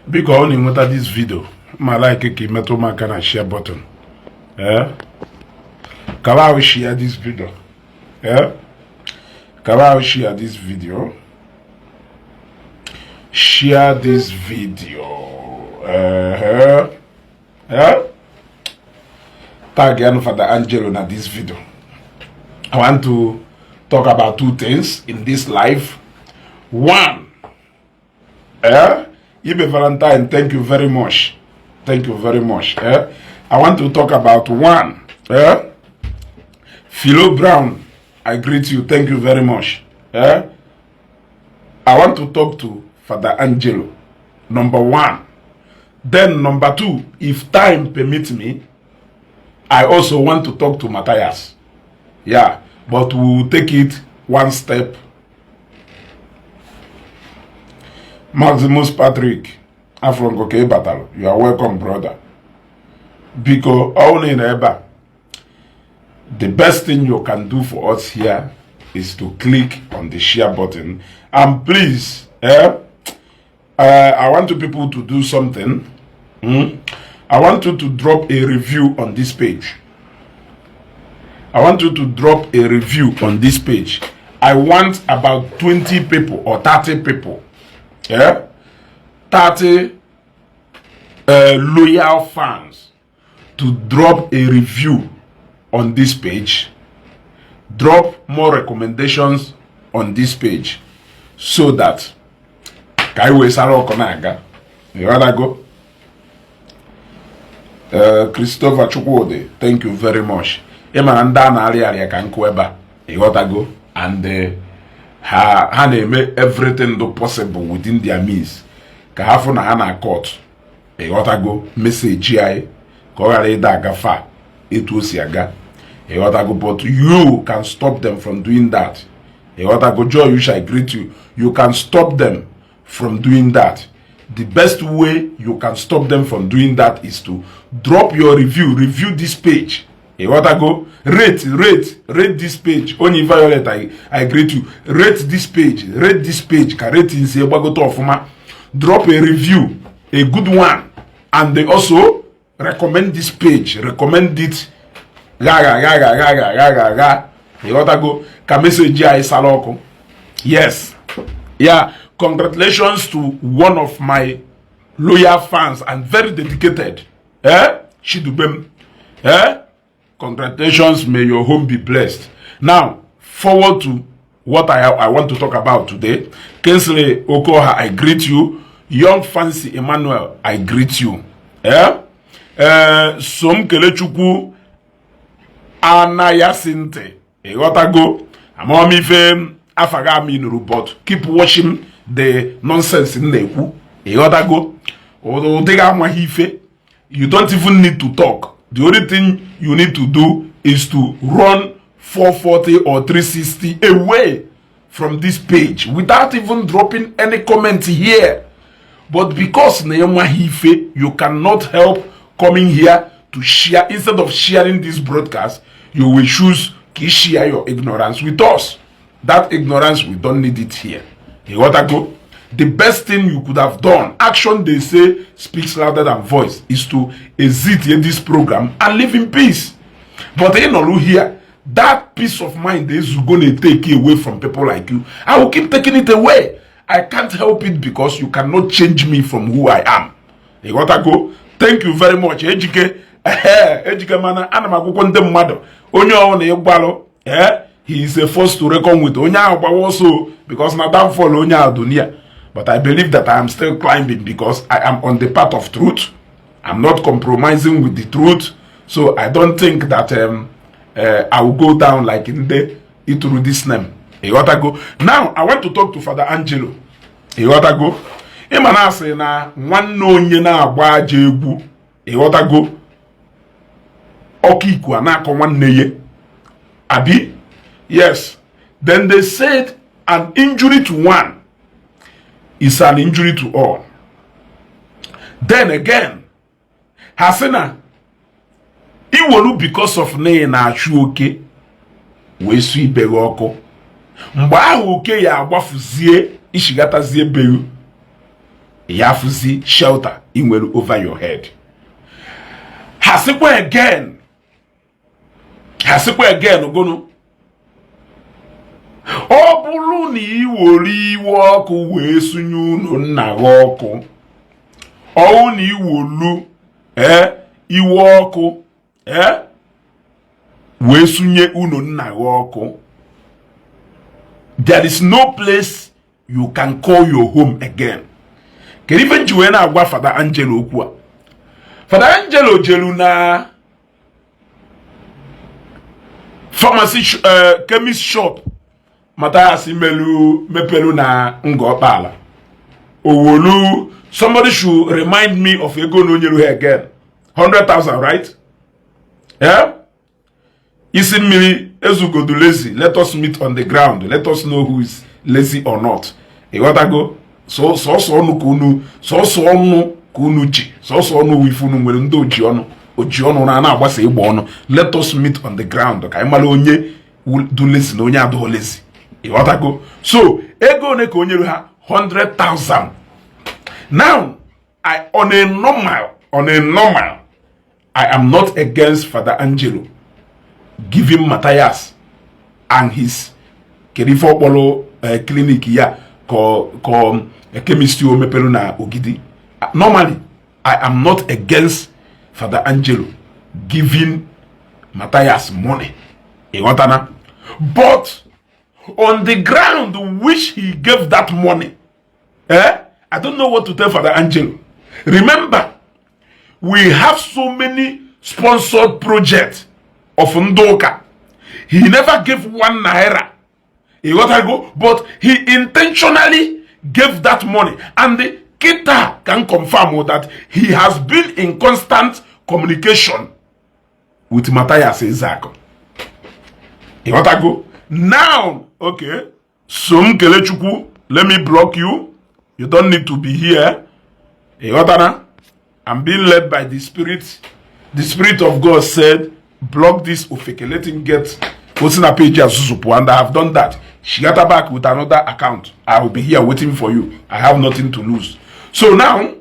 Because only with this video, my like a metal man can share button. Yeah? Can I share this video? Yeah? Can I share this video? Share this video. Yeah? Tag for the Angelo in this video. I want to talk about two things in this life. One, Ibe Valentine, thank you very much. Thank you very much. I want to talk about one. Philo Brown, I greet you. Thank you very much. I want to talk to Father Angelo. Number one. Then number two, if time permits me, I also want to talk to Mathias. Yeah, but we'll take it one step. Maximus Patrick, Afrongoke Battle, you are welcome, brother. Because only in Eba, the best thing you can do for us here is to click on the share button. And please, I want you people to do something. I want you to drop a review on this page. I want you to drop a review on this page. I want about 20 people or 30 people. 30 loyal fans to drop a review on this page. Drop more recommendations on this page so that Kaiwe Saro Konaga. You wanna go? Christopher Chukwode, thank you very much. Emananda na ali ka nkweba. You wanna go? And ha na-eme everything possible within their means. Ka hafu na ha na court. You wanna go? Message ai. Ka ọ ghara ịda aga fa etu o si aga. You wanna go? But you can stop them from doing that. You wanna go? Joy, you shall greet you. You can stop them from doing that. The best way you can stop them from doing that is to drop your review. Review this page. You want to go? Rate this page. Only Violet, I greet you. Rate this page. Rate this page. Drop a review. A good one. And they also recommend this page. Recommend it. You want to go? Saloko. Yes. Yeah. Congratulations to one of my loyal fans and very dedicated. Shidubem. Congratulations, may your home be blessed. Now, forward to what I want to talk about today. Kinsley Okoha, I greet you. Young Fancy Emmanuel, I greet you. Som Kelechukwu Anayasinte. Egotago. Amomi fame. Afaga minuru, but keep watching the nonsense in the ekwu. Egotago. You don't even need to talk. The only thing you need to do is to run 440 or 360 away from this page without even dropping any comment here. But because you cannot help coming here to share. Instead of sharing this broadcast, you will choose to share your ignorance with us. That ignorance, we don't need it here. You want to go? The best thing you could have done, action they say speaks louder than voice, is to exit this program and live in peace. But here, that peace of mind is going to take away from people like you. I will keep taking it away. I can't help it because you cannot change me from who I am. You got to go? Thank you very much. Ejike mana anamakwukwo mmado. Onye ọ na-egbalo, he is a force to reckon with. Onye agbawo also because na downfall onye adunia. But I believe that I am still climbing because I am on the path of truth. I'm not compromising with the truth. So I don't think that I will go down like Ndi Igbo this name. Now, I want to talk to Father Angelo. Imana say na nwanne onye na agba aja egwu. Okiku anako nwanne ye. Abi? Yes. Then they said an injury to one is an injury to all. Then again, Hasena, iwolu because of ne na achu oke, we sui begoko. Mba oke ya agbafuzie ishigatazie beyu. yafuzi shelter inwere over your head. Hasikwa again ogonu. Ọ bụrụ na iwori iwe ọkụ wee sunye unu nna gị ọkụ, ọwụ na iwolu iwe ọkụ wee sunye unu nna gị ọkụ, there is no place you can call your home again. Kedu ife nji wee na-agwa Father Angelo okwu a? Father Angelo jelu na pharmacy chemist shop Mathias mepelu na Ngokpala. Owolu, somebody should remind me of ego no nyeru again. 100,000, right? Yeah? Isi mmiri ezugodu lazy. Let us meet on the ground. Let us know who is lazy or not. E wata go? So onu kunu. So onu kunu ji. So onu wifunu nwere ndo oji onu na agbasa igbo onu. Let us meet on the ground. Ka imala onye do lazy na onye ado lazy. E wata go? So ego ne ko onyeru ha 100,000. Now, on a normal, I am not against Father Angelo giving Mathias and his Kerifo clinic here called chemistry mepelu na Ogidi. Normally, I am not against Father Angelo giving Mathias money. But on the ground which he gave that money, I don't know what to tell Father Angelo. Remember, we have so many sponsored projects of Ndoka. He never gave 1 naira. But he intentionally gave that money. And the Kita can confirm that he has been in constant communication with Mathias Ezeaku. Now, okay, Kelechukwu, let me block you. You don't need to be here. I'm being led by the Spirit. The Spirit of God said, block this Ofeke. Let him get what's in a page as Susupu. And I have done that. She got her back with another account. I will be here waiting for you. I have nothing to lose. So now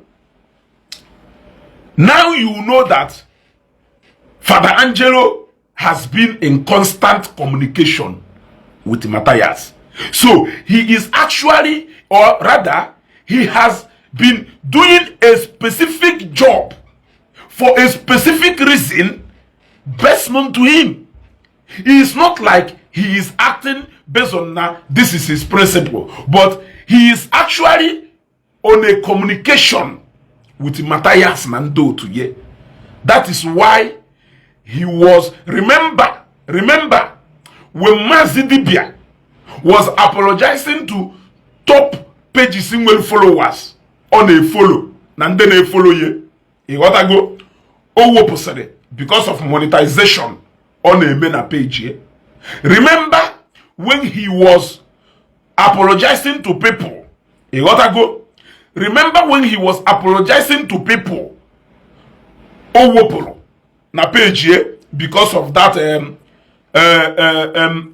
you know that Father Angelo has been in constant communication with Mathias. So he is actually, or rather, he has been doing a specific job for a specific reason best known to him. It is not like he is acting based on this is his principle, but he is actually on a communication with Mathias Nando today. That is why he was, remember, when Mazidibia was apologizing to top pages in followers on a follow, and then a follow ye. He got to go over because of monetization on a mena page here. Remember when he was apologizing to people? He got to go. Remember when he was apologizing to people? Owopolo na page here because of that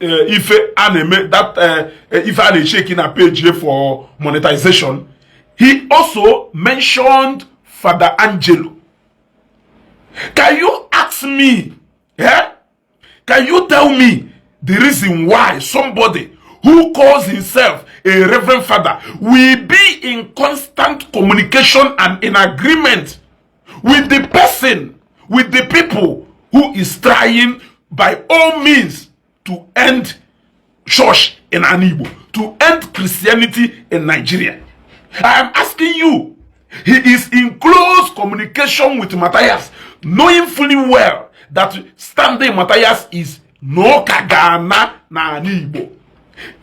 if anime that if I shaking a page here for monetization. He also mentioned Father Angelo. Can you ask me? Yeah? Can you tell me the reason why somebody who calls himself a reverend father will be in constant communication and in agreement with the person, with the people who is trying by all means to end church in Igbo, to end Christianity in Nigeria? I am asking you. He is in close communication with Mathias, knowing fully well that standing Mathias is no kagana na Igbo.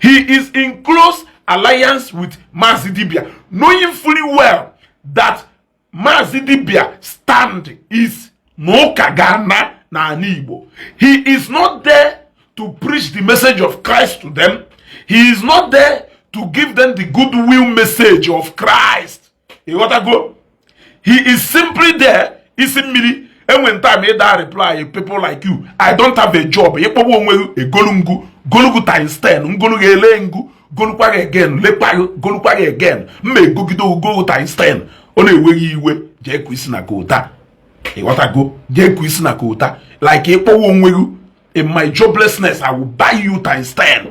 He is in close alliance with Mazidibia, knowing fully well that Mazidibia stand is no kagana na Igbo. He is not there to preach the message of Christ to them. He is not there to give them the goodwill message of Christ. He gotta go. He is simply there. He's in me. And when time made that reply, people like you, I don't have a job. A golungu times 10, golukwa again lekwa golukwa again mme gogido go times 10 ọ na-enweghị iwe jee ku isi na kota ịghọtago jee ku isi na kota like ịkpọwa onweghị in my joblessness I will buy you times 10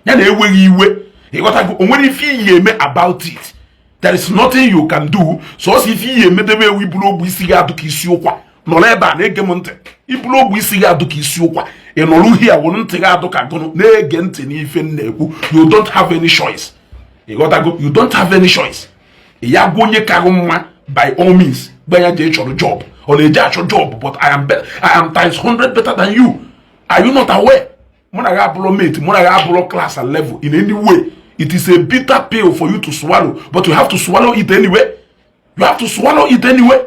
ya na-enweghị iwe ịghọtago onwere ife ihe eme about it. There is nothing you can do. So if you medebe we bulu ogbu isi ga aduka isi ụkwa nọrọ ebe a na-ege m ntị ibulu ogbu isi ga aduka isi ụkwa ị nọrọ hia wụ ntị ga aduka gụnụ na-ege ntị n'ife na-ekwu. You don't have any choice. You don't have any choice. Ya gwa onye karụ mma by all means gbanya je chọrọ job ọ na-eje achọ job but I am times 100 better than you. Are you not aware? Mụ na ga abụrụ mate mụ na ga abụrụ class and level in any way. It is a bitter pill for you to swallow, but you have to swallow it anyway. You have to swallow it anyway.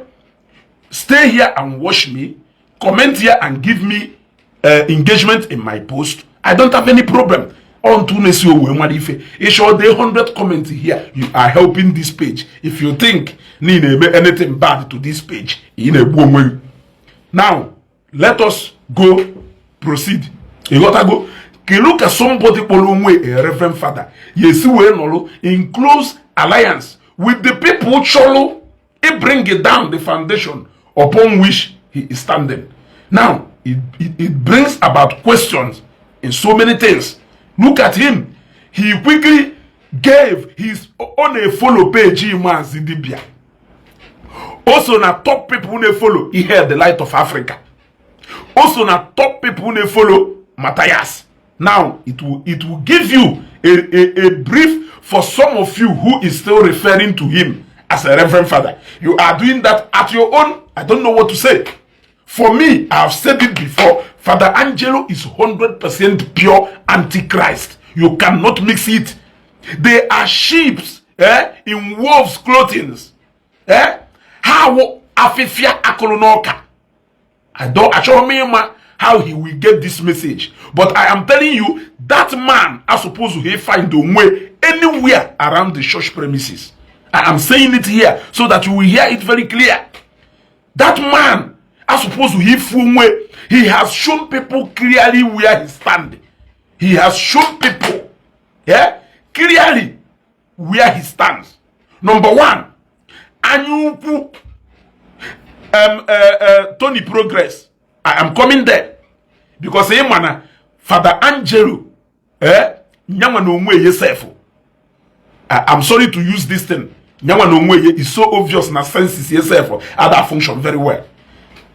Stay here and watch me. Comment here and give me engagement in my post. I don't have any problem. On to it's all day 100 comments here. You are helping this page. If you think anything bad to this page, now let us go proceed. You gotta go. Can look at somebody a reverend father. Yes, we know in close alliance with the people cholo. He bring it down the foundation upon which he is standing. Now it brings about questions in so many things. Look at him. He quickly gave his own a follow page in Zidibia. Also, na top people who follow. He had the light of Africa. Also, na top people who follow Mathias. Now, it will give you a brief for some of you who is still referring to him as a reverend father. You are doing that at your own. I don't know what to say. For me, I have said it before. Father Angelo is 100% pure antichrist. You cannot mix it. They are sheep in wolves' clothing. How afifia akolonoka. I don't show me how he will get this message. But I am telling you, that man are supposed to find a way anywhere around the church premises. I am saying it here so that you will hear it very clear. That man are supposed to full way. He has shown people clearly where he stands. He has shown people clearly where he stands. Number one, Anyuku Tony Progress. I am coming there. Because Father Angelo, I'm sorry to use this thing. It's so obvious na senses yourself. Other function very well.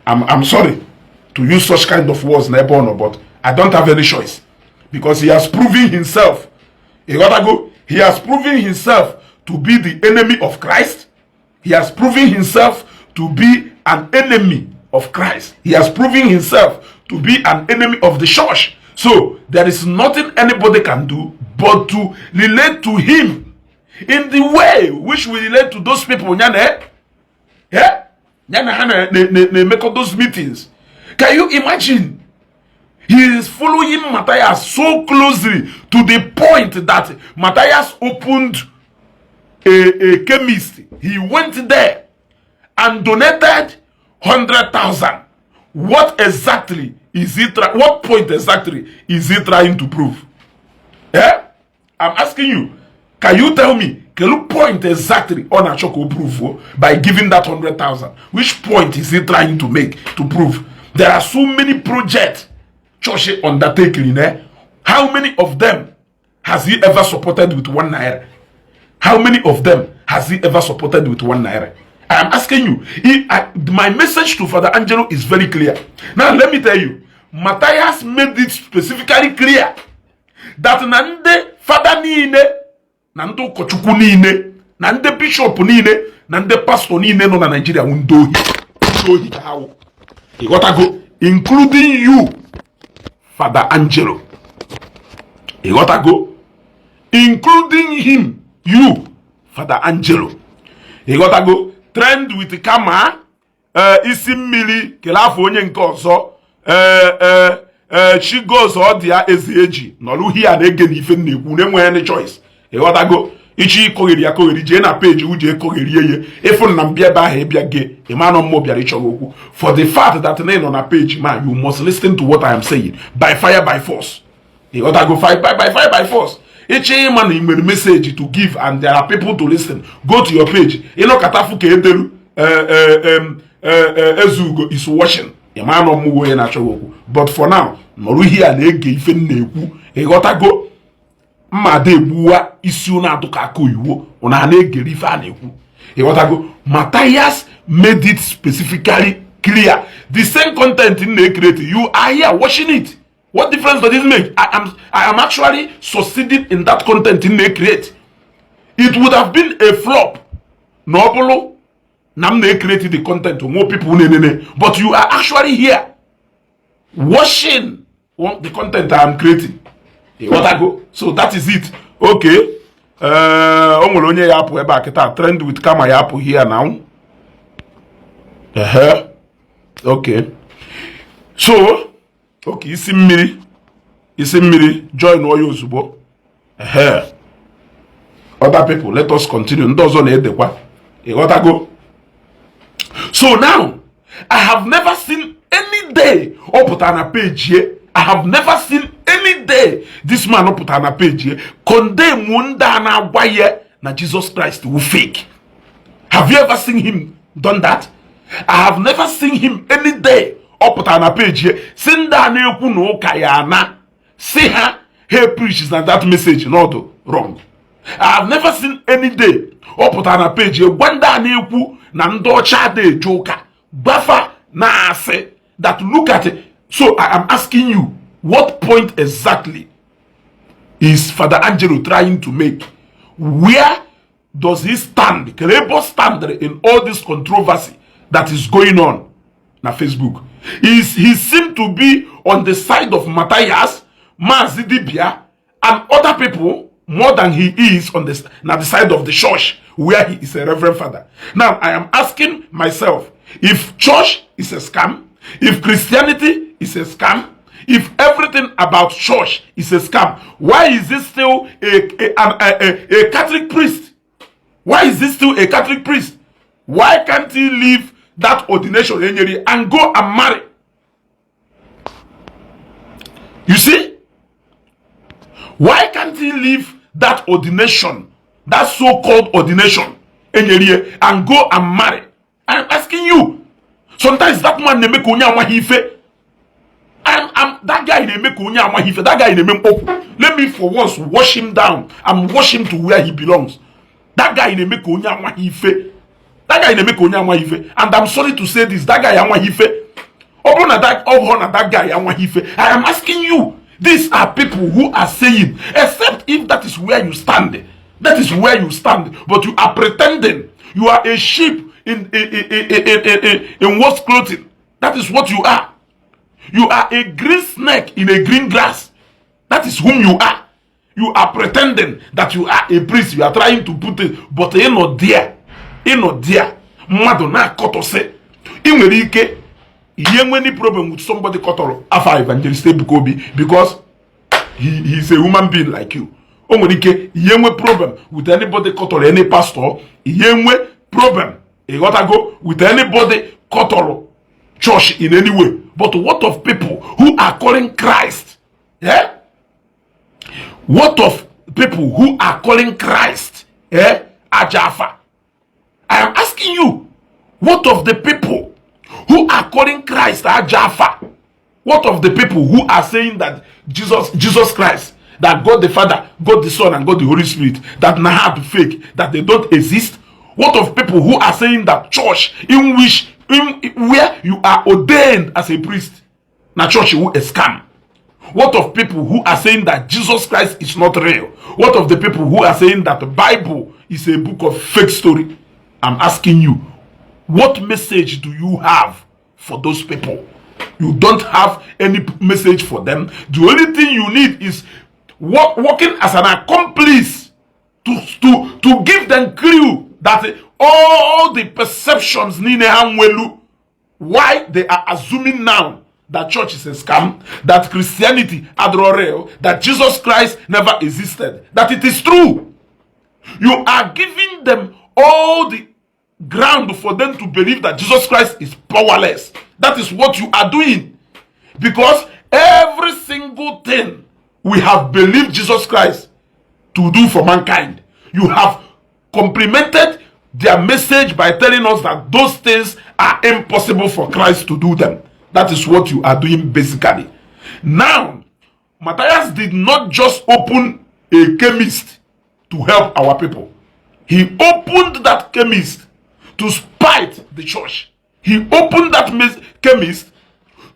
I'm sorry to use such kind of words, but I don't have any choice. Because he has proven himself. He has proven himself to be the enemy of Christ. He has proven himself to be an enemy of Christ. He has proven himself to be an enemy of the church. So there is nothing anybody can do but to relate to him in the way which we relate to those people. Make up those meetings. Can you imagine? He is following Mathias so closely to the point that Mathias opened a chemist. He went there and donated 100,000. What exactly is he what point exactly is he trying to prove? I'm asking you, can you tell me, can you point exactly on a choco proof by giving that 100,000? Which point is he trying to make to prove? There are so many projects church undertaking. How many of them has he ever supported with 1 naira? How many of them has he ever supported with 1 naira? I am asking you. My message to Father Angelo is very clear. Now let me tell you, Mathias made it specifically clear that nande father niile, nando kochuku niile, nande bishop niile, nande pastor niile no na Nigeria undohi. Undohi how? You gotta go, including you, Father Angelo. You gotta go, including him, you, Father Angelo. You gotta go. Trend with Kama, isi mmiri kelafo onye nke ọzọ, she goes all the Ezeaku. Nolu here and again if you never any choice. You gotta go. Ichi kogeri ya kogeri je na page uje kogeri ye. If you nambia ba hebia ge, emano mo bia richogoku. For the fact that name on a page, man, you must listen to what I am saying. By fire, by force. You gotta go fight by fire, by force. Eche man in message to give and there are people to listen. Go to your page. You know katafu ke edelu Ezeaku is watching. But for now, Noru here na-ege ife na-ekwu. Ịghọtago mmadụ egbuwa isi ụna atụka aka oyiwo ụna na-egere ife a na-ekwu. Ịghọtago Mathias made it specifically clear. The same content in the create, you are here watching it. What difference does it make? I am actually succeeding in that content in the create. It would have been a flop. Nobolo. Nam created the content to more people. But you are actually here watching the content I am creating. What I go? So that is it. Okay. Trend with Kama Yapu here now. Okay. So, okay, isi mmiri join oyo ozugbo. Other people, let us continue. Ndozo na edekwa. Go. So now, I have never seen any day put on a page here. I have never seen any day this man put on a page here condemn wunda na waye na Jesus Christ will fake. Have you ever seen him done that? I have never seen him any day put on a page here. Send down no kayana. See her, he preaches and that message not wrong. I have never seen any day put on a page here. Wanda neku na ndocha de joker. Bafa na say that look at it. So I am asking you, what point exactly is Father Angelo trying to make? Where does he stand? Credible stand in all this controversy that is going on na Facebook? He seemed to be on the side of Mathias, Mazidibia, and other people more than he is on the side of the church where he is a reverend father. Now I am asking myself, if church is a scam, if Christianity is a scam, if everything about church is a scam, why is this still a Catholic priest? Why is this still a Catholic priest? Why can't he leave that ordination and go and marry? You see? Why can't he leave that ordination, that so-called ordination, and go and marry? I'm asking you. Sometimes that man they make hife. That guy they make hife. That guy they make okpu. Let me for once wash him down and wash him to where he belongs. That guy they make hife. That guy they make hife. And I'm sorry to say this. That guy hife. That guy hife. I am asking you. These are people who are saying, except if that is where you stand. That is where you stand. But you are pretending. You are a sheep in wolf's clothing. That is what you are. You are a green snake in a green grass. That is whom you are. You are pretending that you are a priest. You are trying to put it, but you're not there. You're not there. Madonna Kotose. In Merike, you have any problem with somebody Kotoro after evangelist Bukobi because he is a human being like you. Omonike, you have a problem with anybody Kotoro, any pastor. You have a problem. You gotta go with anybody Kotoro church in any way. But what of people who are calling Christ? Yeah? What of people who are calling Christ? Yeah? Ejiofor. I am asking you, what of the people who are calling Christ Ejiofor? What of the people who are saying that Jesus Christ, that God the Father, God the Son, and God the Holy Spirit, that now to fake, that they don't exist? What of people who are saying that church where you are ordained as a priest, na church who is scam? What of people who are saying that Jesus Christ is not real? What of the people who are saying that the Bible is a book of fake story? I'm asking you, what message do you have for those people? You don't have any message for them. The only thing you need is working as an accomplice to give them clue that all the perceptions why they are assuming now that church is a scam, that Christianity adorable, that Jesus Christ never existed, that it is true. You are giving them all the ground for them to believe that Jesus Christ is powerless. That is what you are doing. Because every single thing we have believed Jesus Christ to do for mankind. You have complemented their message by telling us that those things are impossible for Christ to do them. That is what you are doing basically. Now, Mathias did not just open a chemist to help our people. He opened that chemist to spite the church. He opened that chemist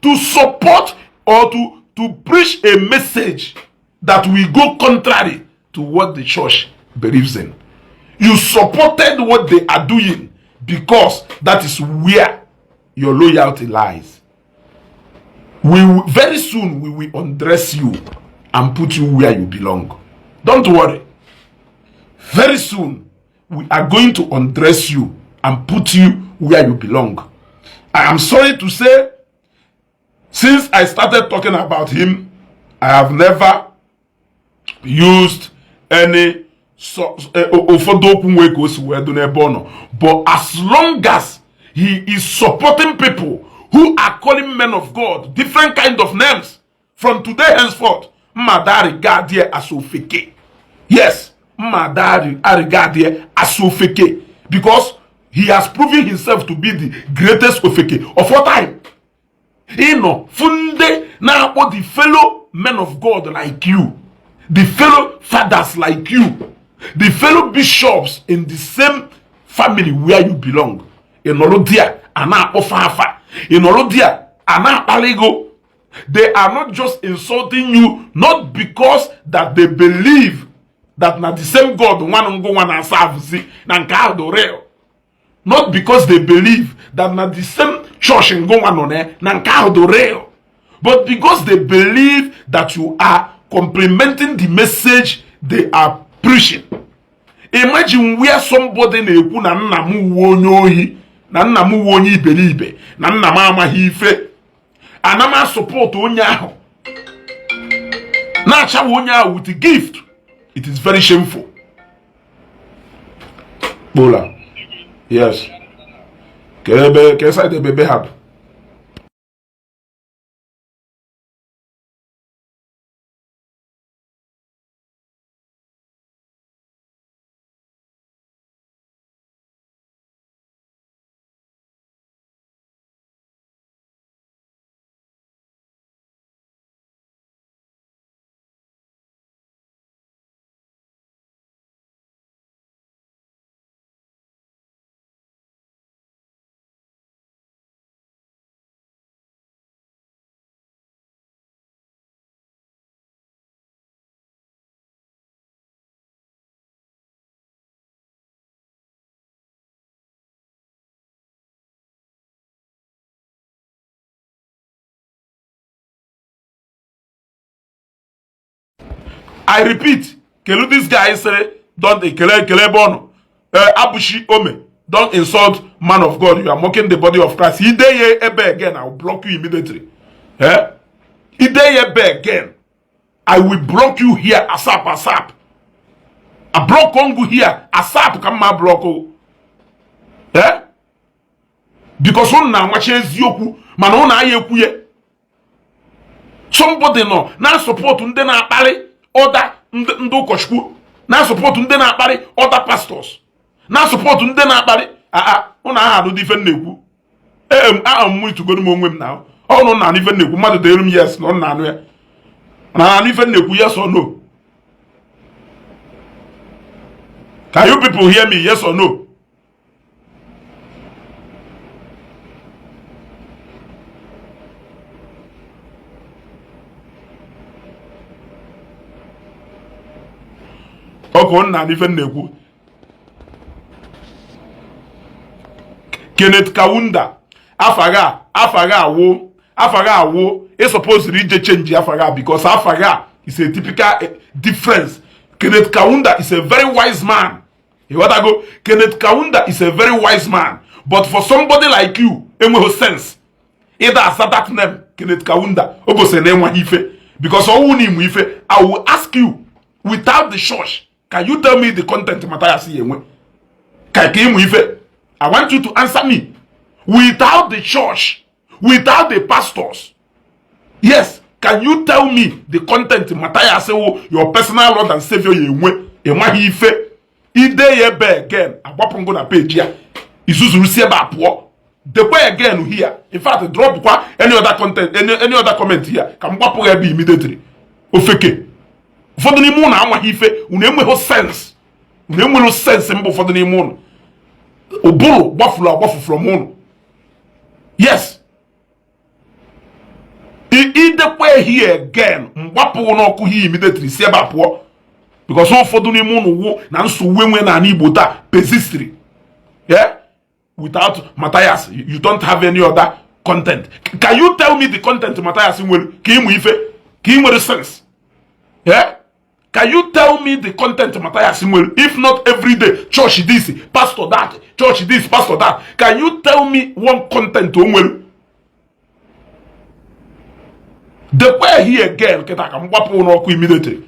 to support or to preach a message that will go contrary to what the church believes in. You supported what they are doing because that is where your loyalty lies. Very soon we will undress you and put you where you belong. Don't worry. Very soon we are going to undress you and put you where you belong. I am sorry to say, since I started talking about him, I have never used any but as long as he is supporting people who are calling men of God different kind of names from today henceforth, Madari Gadier Asofeke. Yes, Madari Arigadier Asofeke, because he has proven himself to be the greatest Ofeke of all time. You know, funde now the fellow men of God like you, the fellow fathers like you, the fellow bishops in the same family where you belong. In Olodia, Ana Ofafa, in Olodia, Ana Paligo. They are not just insulting you, not because that they believe that not the same God one go one and serve real. Not because they believe that not the same church in go one on real, but because they believe that you are complementing the message they are preaching. Imagine where somebody na-ekwu na nna m uwe onye ohi, na nna m uwe onye iberibe, na nna m amaghị ife, ana m support onye ahụ, na-achawa onye ahụ with a gift. It is very shameful. Bola. Yes. Ke side bebe hab. I repeat, Kelu, this guy say, don't Kele Bono, Abushi Ome, don't insult man of God. You are mocking the body of Christ. He day ebe again, I will block you immediately. He day ebe again, I will block you here. ASAP. I block Kongu here. ASAP come my block. Because on na wache Ezeaku, man on aye kuye. Somebody no na support nde na akpali other ndo kochku, na support nde na akpali other pastors, na support nde na akpali una ha do different nekwu. I'm to go to monwem now. Oh no na even nekwu madu dey room yes no na anu ya. Na even nekwu yes or no? Can you people hear me, yes or no? Oko na even nekwu. Kenneth Kaunda afaga wo is supposed to read the change afaga, because afaga is a typical difference. Kenneth Kaunda is a very wise man. You want to go? Kenneth Kaunda is a very wise man, but for somebody like you, enwe sense. Either as that name Kenneth Kaunda, obo se name ife, because all name ife. I will ask you, without the church, can you tell me the content Mathias yenwe? Ife. I want you to answer me. Without the church, without the pastors, yes, can you tell me the content Mathias, your personal Lord and Savior yenwe? ịmaghị ife ide ya ebe again agbapụ ngo na page ya izuzuru si ebe a pụọ dekwa again here in fact drop kwa any other content any other comment here ka m gbapụ ya ebe immediately ofeke ụfọdụ n'ime ụnụ amaghị ife unu enweghị sense mbụ ụfọdụ n'ime ụnụ ụbụrụ gbafuru agbafu from ụnụ yes idekwa here again mgbapụ n'ọkụ here immediately si ebe a pụọ because ụfọdụ n'ime ụnụ wụ na nsogbu enwe na Igbo taa persistry yeah without Mathias you don't have any other content. Can you tell me the content Mathias nwere ka ịmụ ife ka ị nwere sense yeah can you tell me the content Mathias nwere if not every day church this pastor that church this pastor that can you tell me one content o nwere the way here again kịta ka m gbapụ n'ọkụ immediately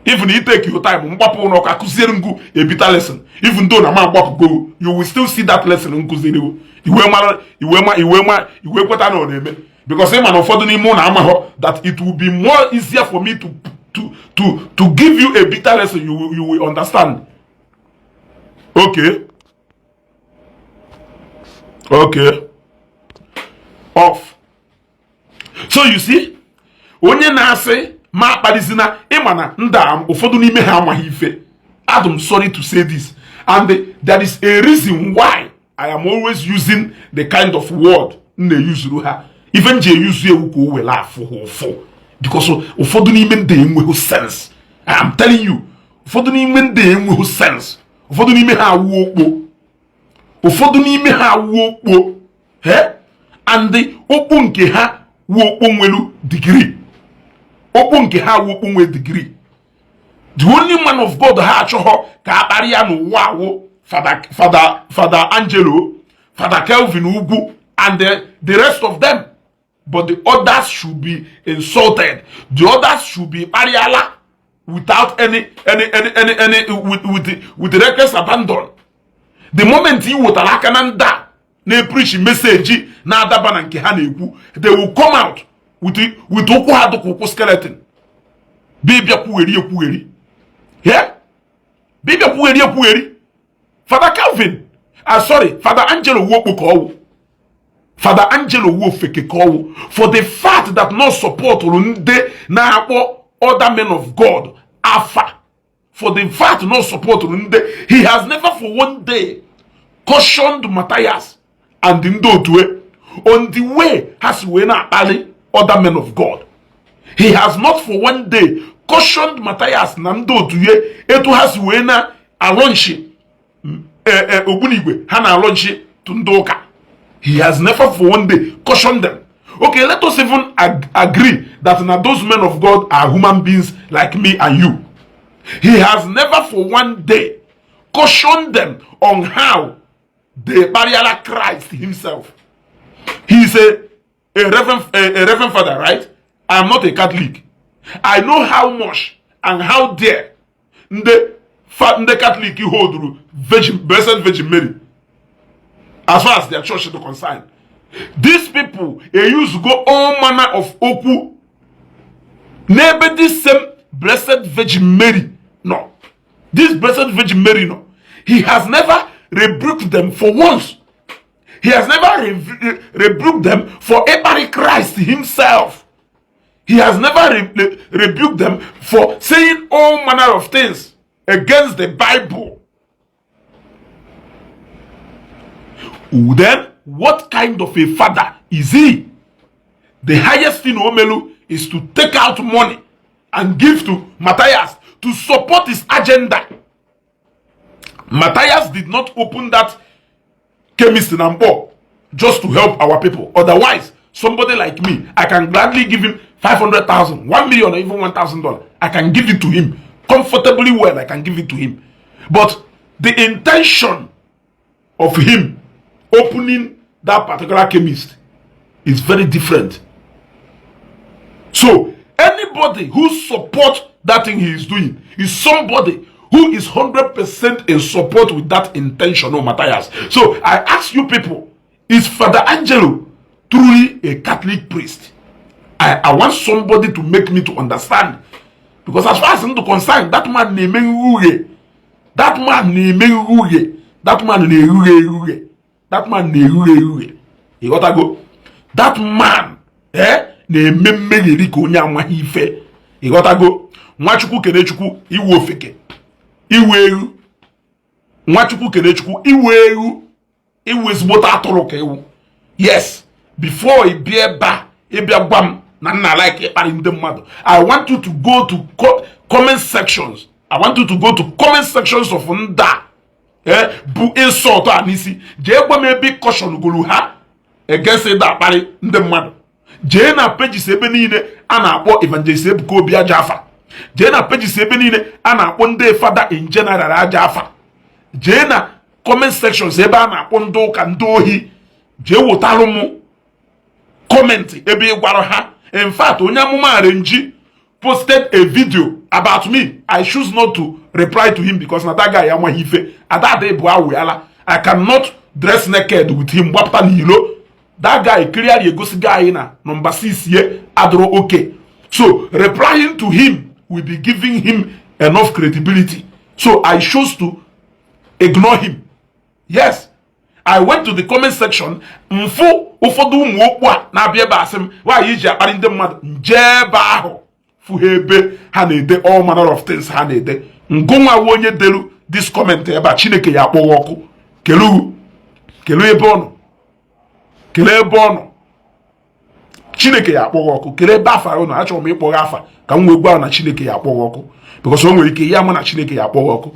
even you take your time mgbapụ n'ọkụ akụziere ngụ ebita lesson even though na ma gbapụgo you will still see that lesson nkụziri iwe kweta na ọ na-eme because ịma na ụfọdụ n'ime ụlọ amahọ that it will be more easier for me to give you a bitter lesson you will understand. Okay off. So you see onye na-asị ma akpalizina ịma na nda ụfọdụ n'ime ha amaghị ife. I'm sorry to say this and there is a reason why I am always using the kind of word na-use ha even je use ewu ka o were afụ because ụfọdụ n'ime ndị enweghị sense. I am telling you ụfọdụ n'ime ndị enweghị sense. Ụfọdụ n'ime ha awụ okpo and okpo nke ha wu okpo nwelu degree. Okpo nke ha wu okpo nwe degree. The only man of God ha achọghọ ka akparị ya n'ụwa awụ Father Angelo, Father Kelvin Ugwu, and the rest of them. But the others should be insulted. The others should be pariala without any with the reckless abandon. The moment you would alakananda na preach message na adaba na nke ha na-ekwu, they will come out with okwu ha dịka okwu skeleton. Bibia kwugheri. Yeah? Bibia kwugheri. Father Calvin, Father Angelo wokpo Father Angelo wo feke kowo for the fact that no support nde na akpo other men of God afa. For the fact no support nde, he has never for one day cautioned Mathias and Ndotwe on the way has we na akpali other men of God. He has not for one day cautioned Mathias na Ndotwe etu has we na alonshi Ogunigwe hana alonshi to Ndoka. He has never for one day cautioned them. Okay, let us even agree that now those men of God are human beings like me and you. He has never for one day cautioned them on how they burial Christ himself. He is a reverend father, right? I am not a Catholic. I know how much and how dear the Catholic you hold Blessed Virgin Mary. As far as their church is concerned, these people they used to go all manner of okpu. Never this same Blessed Virgin Mary. No, this Blessed Virgin Mary. No, he has never rebuked them for once. He has never rebuked them for every Christ himself. He has never rebuked them for saying all manner of things against the Bible. Then, what kind of a father is he? The highest thing Omelu is to take out money and give to Mathias to support his agenda. Mathias did not open that chemist in Ambo just to help our people. Otherwise, somebody like me, I can gladly give him 500,000, 1 million, or even $1,000. I can give it to him comfortably well. I can give it to him. But the intention of him opening that particular chemist is very different. So anybody who supports that thing he is doing is somebody who is 100% in support with that intention of Mathias. So I ask you people, is Father Angelo truly a Catholic priest? I want somebody to make me to understand, Because as far as I'm concerned, that man name Uge. That man name Uge. That man name Uge. That man name Uge. You gotta go. That man, name Meriko Nyama Hife. You gotta go. Mwachuku Kenechuku, Iwo Feke. Iweru. Mwachuku Kenechuku, Iweru. Iwes Bota Toroke. Yes. Before he bear back, he bear bam. I want you to go to comment sections. I want you to go to comment sections of Nda. Bu insult anisi. Jeba maybe caution guluha against that party ndemado. Jena page sebenine ana akpo evangelist Ebuka Obi Ajafa. Jena page sebenine ana akpo nde father in general Ajafa. Jena comment sections ebe ana akpo ndo ka ndohi. Je wotalu mu comment ebe gwaro ha. In fact, Onyamuma Renji posted a video about me. I choose not to reply to him because that guy Yama Hife. I cannot dress naked with him. That guy clearly a ghost guy na number 6 here. Adro okay. So replying to him will be giving him enough credibility. So I chose to ignore him. Yes. I went to the comment section. Ufodu mwokwa na bieba asem wa yiji akpari ndị mmadụ njeba ahụ fuhebe ha na-ede all manner of things ha na-ede ngonwa onye delu this comment ebe Chineke ya akpọwa ọkụ kelu ebe ọnụ Chineke ya akpọwa ọkụ kele ebe afa ụnụ achọrọ m ịkpọga afa ka m wee gwa na Chineke ya akpọwa ọkụ because o nwere ike ya ama na Chineke ya akpọwa ọkụ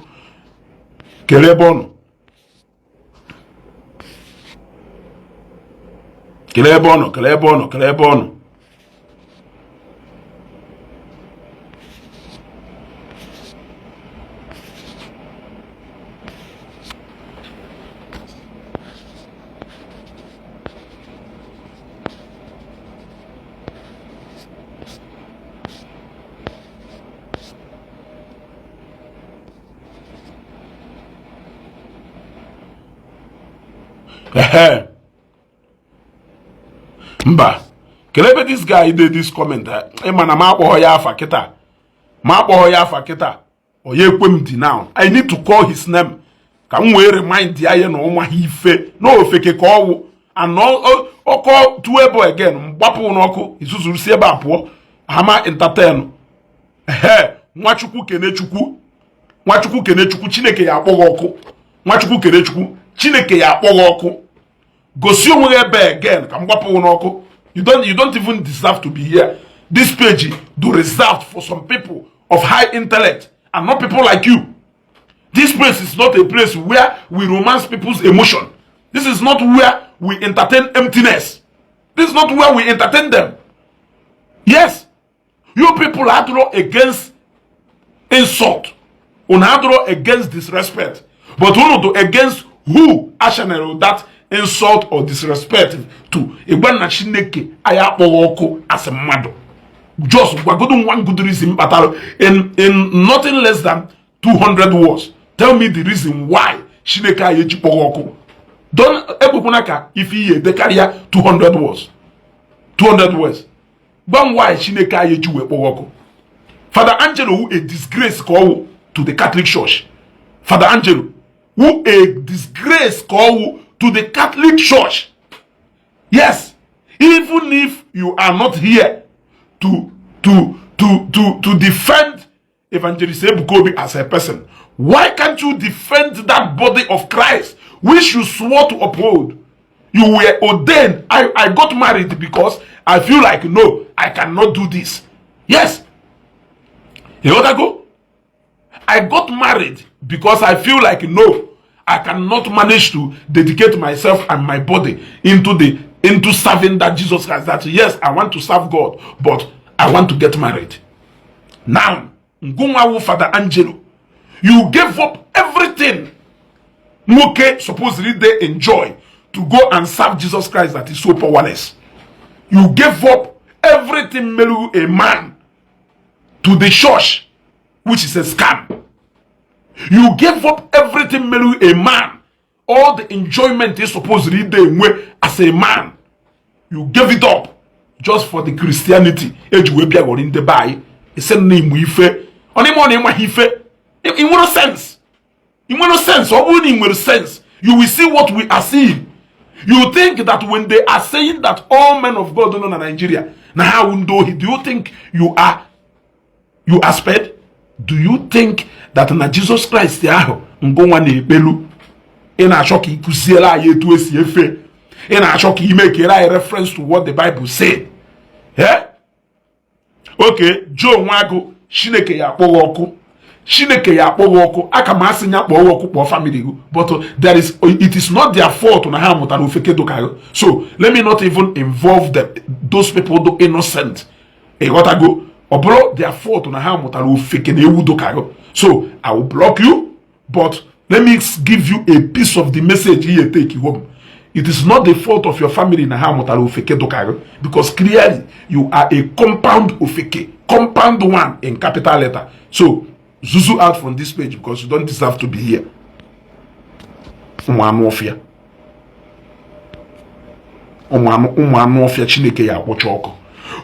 kele ebe ọnụ Kelebono. Mba, kelebe this guy did this comment. Mana ma akpọghọ ya afa kita. Oye kwem di now. I need to call his name. Ka m wee remind ya ye na ọnwa ife. No ofeke ka ọwụ. And ọkọ tuwebo again. Mgbapụ n'ọkụ. Izuzuru si ebe apụọ. Hama entertain. Nwachukwu Kenechukwu. Chineke ya akpọghọ ọkụ. Nwachukwu Kenechukwu. Chineke ya akpọghọ ọkụ. Gosi onwe ebe again ka mgbapụ n'ọkụ. You don't even deserve to be here. This page do reserved for some people of high intellect and not people like you. This place is not a place where we romance people's emotion. This is not where we entertain emptiness. This is not where we entertain them. Yes, you people are against insult. Unadro against disrespect. But uno against who actually that insult or disrespect to Igbo na Chineke aya kpọwọkụ as a mmadụ. Just wagodo one good reason in nothing less than 200 words. Tell me the reason why Chineke aya ji kpọwọkụ. Don't ebukunaka if he de carry 200 words. 200 words. But why Chineke aya ji we kpọwọkụ? Father Angelo, who a disgrace call to the Catholic Church. Father Angelo, who a disgrace call to the Catholic Church. Yes, even if you are not here to defend Evangelist Ebuka Obi as a person, why can't you defend that body of Christ which you swore to uphold? You were ordained. I got married because I feel like no, I cannot do this. Yes. You know what I go? I got married because I feel like no, I cannot manage to dedicate myself and my body into serving that Jesus Christ. That yes, I want to serve God, but I want to get married. Now, Ngunwawu Father Angelo, you gave up everything Moke supposedly they enjoy to go and serve Jesus Christ that is so powerless. You gave up everything Melu a man to the church, which is a scam. You gave up everything Melu a man. All the enjoyment is supposedly they as a man. You gave it up just for the Christianity. Ejiofor in the Bible. He said name Ife. Only money in my hife. In no sense. In no sense. Or only in sense. You will see what we are seeing. You think that when they are saying that all men of God don't know Nigeria, now do you think you are spared? Do you think that na Jesus Christ yaho ngonwa na ebelu in a shock ikusiela yetu esi efe in a shock you make a reference to what the Bible said? Yeah? Okay, Joe Nwago Chineke ya kpọwa ọkụ. Chineke ya kpọwa ọkụ aka ma asị nya kpọwa ọkụ kpọọ family go, but it is not their fault na ha mụtara ofeke dokago. So let me not even involve those people do innocent. E got to go. Obro their fault na ha mụtara ofeke na ewu dokago. So I will block you, but let me give you a piece of the message here take you home. It is not the fault of your family na ha mụtara ofeke dokago, because clearly you are a compound ofeke, compound one in capital letter. So zuzu out from this page because you don't deserve to be here. Ụmụanụọfịa Chineke ya akpọcha ọkụ.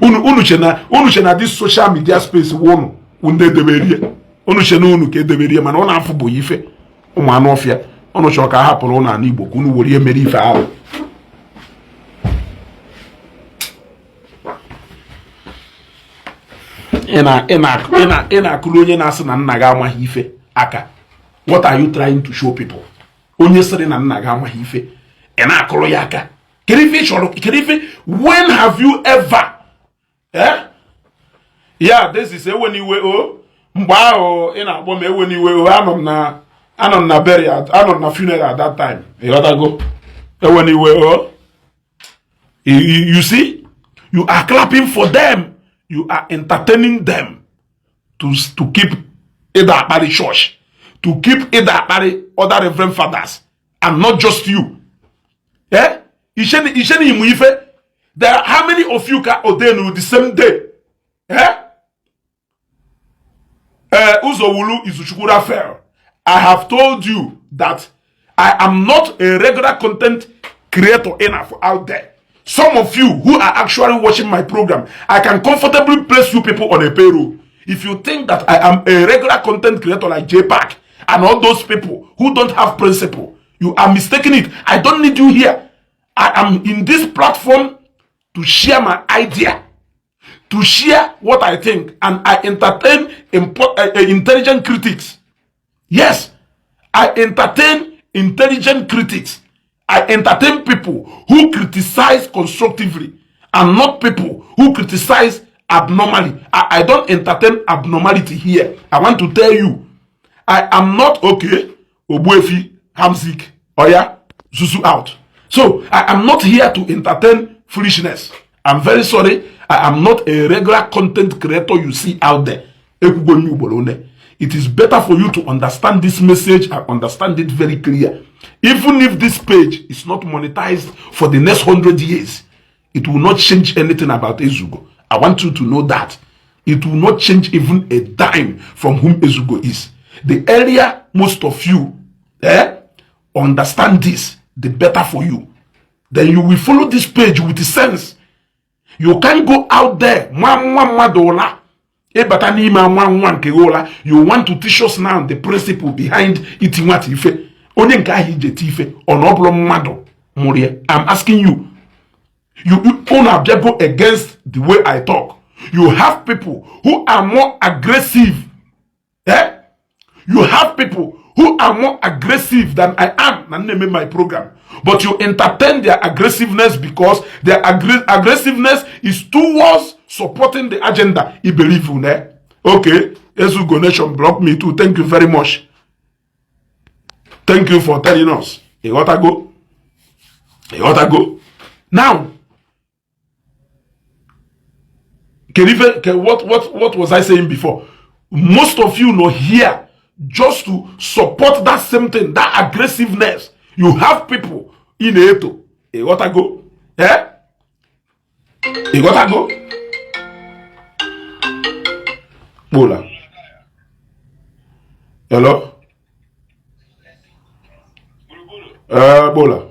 Unu chena this social media space wonu unde deberie. Unu chena unu ka edeberie mana ọ na-afụ bụ ife. Ụmụanụọfịa unu chọrọ ka hapụrụ unu ana Igbo ka unu were mere ife ahụ. Ị na-akụrụ onye na-asị na nna gị amaghị ife aka. What are you trying to show people? Onye sịrị na nna gị amaghị ife, ị na-akụrụ ya aka. When have you ever yeah, this is eweniwe o mgbe ahụ ị na-akpọ m eweniwe o anọ m na burial, anọ m na funeral at that time. Ịghọtago? Eweniwe o. You see, you are clapping for them. You are entertaining them to keep either Akpari church, to keep either Akpari other reverend fathers, and not just you. Eh? There are how many of you can ordain the same day? Eh? Uzowulu Izuchukura fell. I have told you that I am not a regular content creator enough out there. Some of you who are actually watching my program, I can comfortably place you people on a payroll. If you think that I am a regular content creator like JPAC and all those people who don't have principle, you are mistaking it. I don't need you here. I am in this platform to share my idea, to share what I think, and I entertain intelligent critics. Yes, I entertain intelligent critics. I entertain people who criticize constructively and not people who criticize abnormally. I don't entertain abnormality here. I want to tell you, I am not okay. Obuefi, Hamzik, Oya, Zuzu out. So I am not here to entertain foolishness. I'm very sorry. I am not a regular content creator you see out there. It is better for you to understand this message and understand it very clear. Even if this page is not monetized for the next 100 years, it will not change anything about Ezugo. I want you to know that. It will not change even a dime from whom Ezugo is. The earlier most of you understand this, the better for you. Then you will follow this page with sense. You can't go out there. You want to teach us now the principle behind eating what ife. I'm asking you. You don't go against the way I talk. You have people who are more aggressive. Eh? You have people who are more aggressive than I am. And my program. But you entertain their aggressiveness because their aggressiveness is towards supporting the agenda. You believe in that? Okay. Ezugo Nation block me too. Thank you very much. Thank you for telling us. You gotta go. You gotta go. Now, what was I saying before? Most of you know here just to support that same thing, that aggressiveness. You have people in Eto. You gotta go. Eh? You gotta go. Bola. Hello? Bola.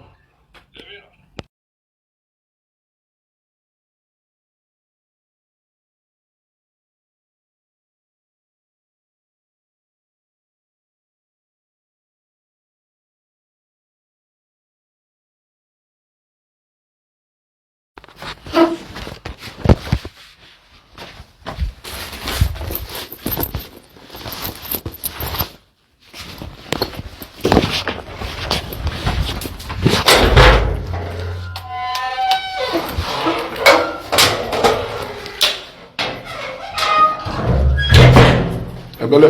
Bele.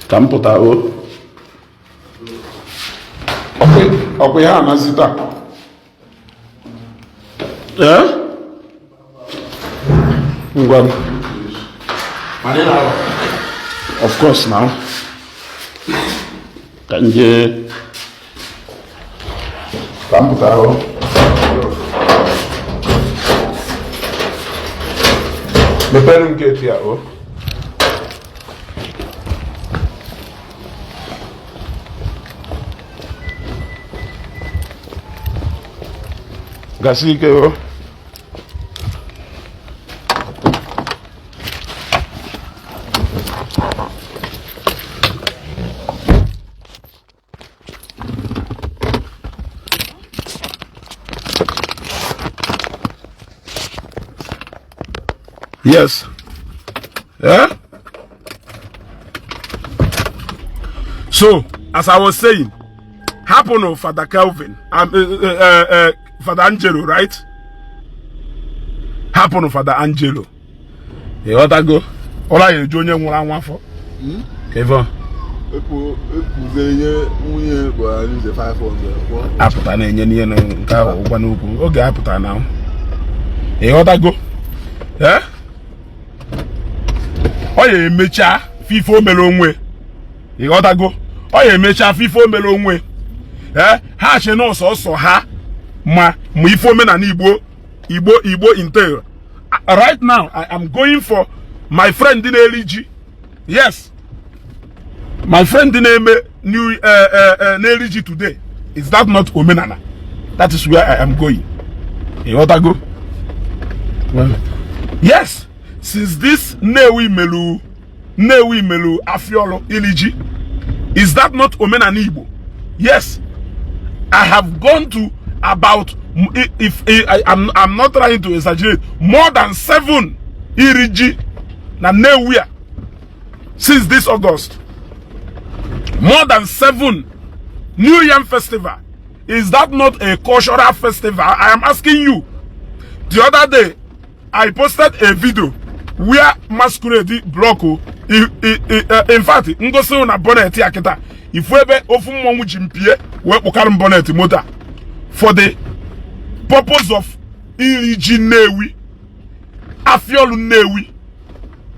Kamputa o. Okay, ha nazita. Ngwan. Of course now. Kanje. Kamputa o. Mepere m gate ya o. Gasi ike o. Yes. Yeah? So, as I was saying, happen of Father Calvin, Father Angelo, right? Happen of Father Angelo. You want to go? All I do is one for. Kevin. Apụta na-enye n'ihe nke ahụ ụgwa n'ukwu oge apụta na ịghọtago ọ ya emecha fifo mere onwe ịghọtago ọ ya emecha fifo mere onwe ha che na ọsọsọ ha ma ife omenala Igbo intel. Right now I am going for my friend in Ili Ji. Yes, my friend in Ili Ji today. Is that not Omenala? That is where I am going. You want to go? Well, yes. Since this Newi Melu Afiolo Ili Ji, is that not Omenala Igbo? Yes. I have gone to about, I'm not trying to exaggerate, more than 7 Iri Ji na Newia since this August. More than 7 New Yam Festival. Is that not a cultural festival? I am asking you. The other day, I posted a video where masquerade block. In fact, ngosi na bonnet yakita. If we be ofun mo jimpie, we pokarum bonnet motor for the purpose of Ili Ji Newi, Afiolu Newi.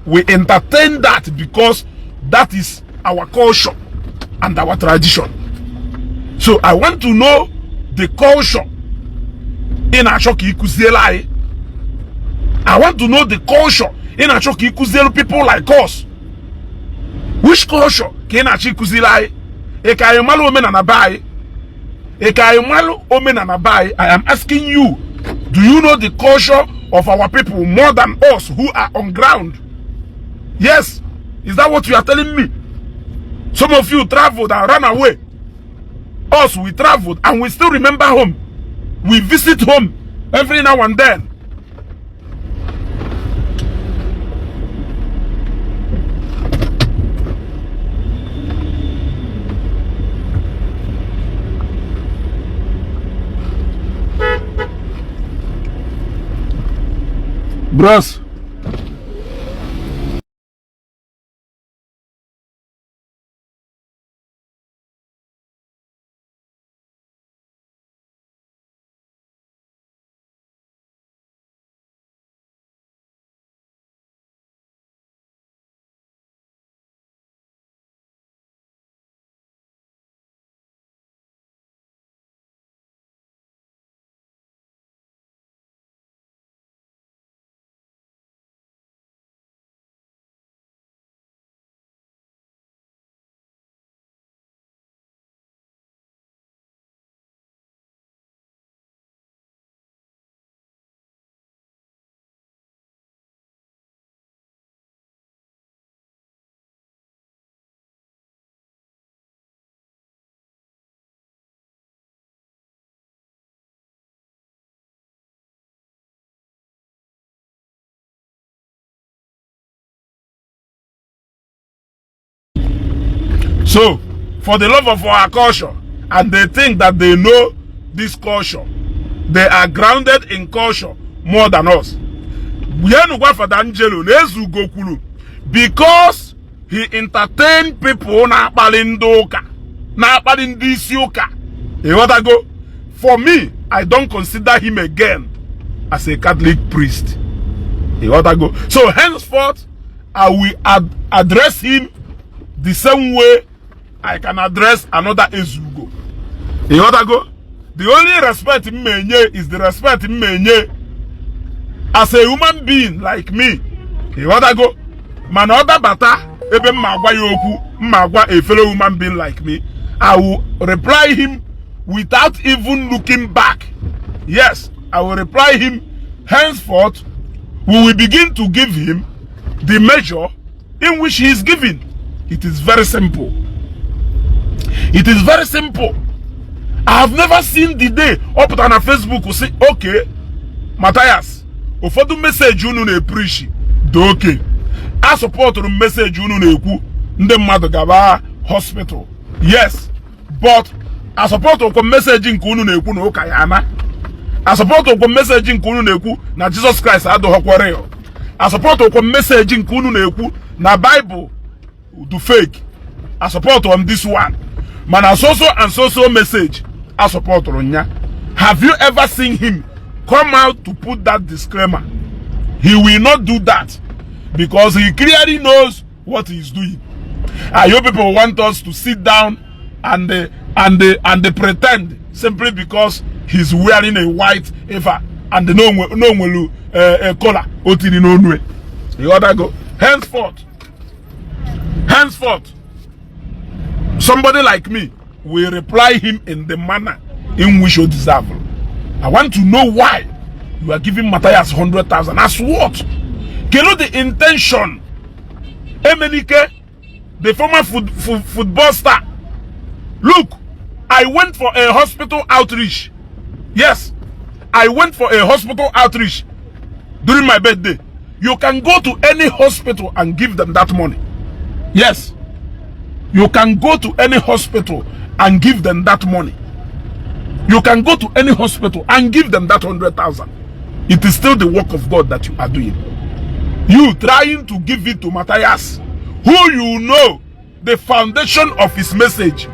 We entertain that because that is our culture and our tradition. So I want to know the culture in Ashoki Ikuzielai. I want to know the culture in Ashoki Ikuzielu people like us. Which culture can Ashoki Ikuzielai? Ekayemalu Omenala Ekayemalu Omenala. I am asking you, do you know the culture of our people more than us who are on ground? Yes. Is that what you are telling me? Some of you traveled and ran away. Us, we traveled and we still remember home. We visit home every now and then. Bros. So, for the love of our culture, and they think that they know this culture, they are grounded in culture more than us. Father Angelo, because he entertained people na palindoka, na palindisiuka. You want to go? For me, I don't consider him again as a Catholic priest. You want to go? So henceforth, I will address him the same way I can address another Ezeaku. You want to go? The only respect him is the respect him as a human being like me. You want to go? Man, other bata, even magwa yoku, magwa a fellow human being like me. I will reply him without even looking back. Yes, I will reply him. Henceforth, we will begin to give him the measure in which he is given. It is very simple. It is very simple. I have never seen the day up on a Facebook who say, okay, Mathias, ufodu message unu na preach do okay. I support the message unu na ekwu nde mmadụ gaba hospital. Yes, but I support the message nke unu na ekwu na ụka ya ana. I support the message nke unu na ekwu na Jesus Christ adọghọkwara ya. I support the message nke unu na ekwu na Bible do fake. I support on this one. Man, so message I support on ya. Have you ever seen him come out to put that disclaimer? He will not do that because he clearly knows what he is doing. You people want us to sit down and pretend simply because he's wearing a white ever and no collar. You ought to go. Henceforth, somebody like me will reply him in the manner in which you deserve. I want to know why you are giving Mathias 100,000. As what? Can you the intention? Emenike, the former football star. Look, I went for a hospital outreach. Yes, I went for a hospital outreach during my birthday. You can go to any hospital and give them that money. Yes, you can go to any hospital and give them that money. You can go to any hospital and give them that 100,000. It is still the work of God that you are doing. You trying to give it to Mathias, who you know the foundation of his message.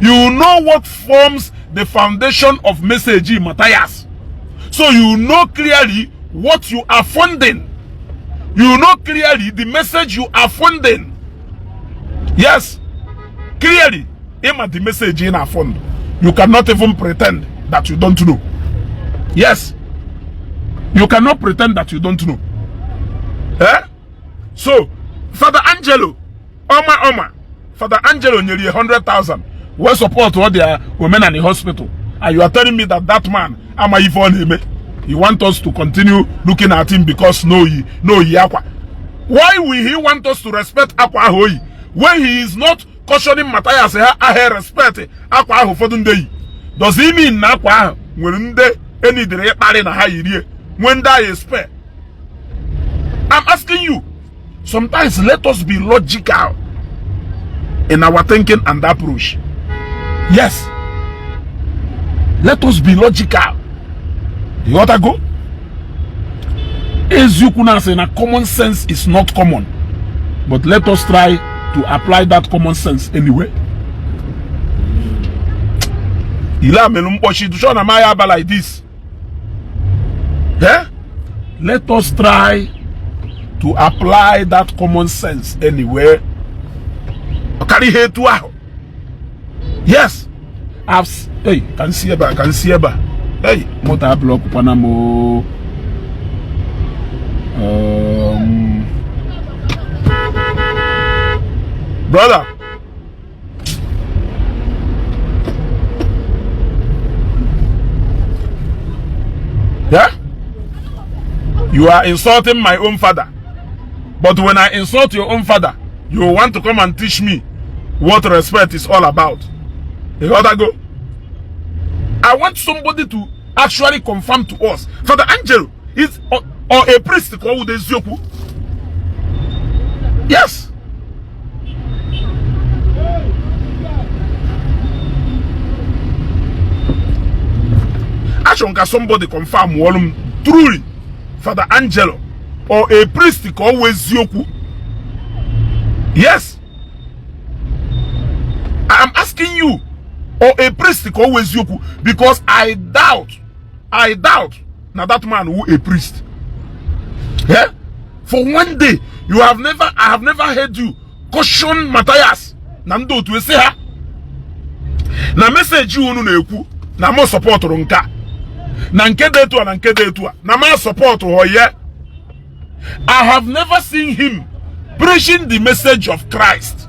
You know what forms the foundation of message in Mathias. So you know clearly what you are funding. You know clearly the message you are funding. Yes, clearly, aim at the message in our fund. You cannot even pretend that you don't know. Yes, you cannot pretend that you don't know. Eh? So, Father Angelo, Father Angelo nearly 100,000. Well support what they are women in the hospital. And you are telling me that that man, he want us to continue looking at him because no Akwa. Why will he want us to respect Akwa Hoi? When he is not cautioning Mathias, I respect Akwa for the does he mean Akwa when they any direct when that is fair? I'm asking you. Sometimes let us be logical in our thinking and approach. Yes. Let us be logical. You ought to go? Ezeaku now saying that common sense is not common. But let us try to apply that common sense anyway. Like this. Yeah? Let us try to apply that common sense anyway. Yes. Hey, can see about. Hey, motor block Panamo. Brother. Yeah? You are insulting my own father. But when I insult your own father, you want to come and teach me what respect is all about. You gotta go. I want somebody to actually confirm to us. Father Angelo is or a priest called Ejiofor. Yes. Actually, can somebody confirm truly Father Angelo or a priest called Ejiofor Yes. I am asking you, or a priest always yoku, because I doubt now that man who a priest. Yeah? For one day, I have never heard you caution Mathias. Nando to say ha. Na message you unu na-ekwu na mo support nka. Na nke detu na nke detu na ma support hoye. I have never seen him preaching the message of Christ.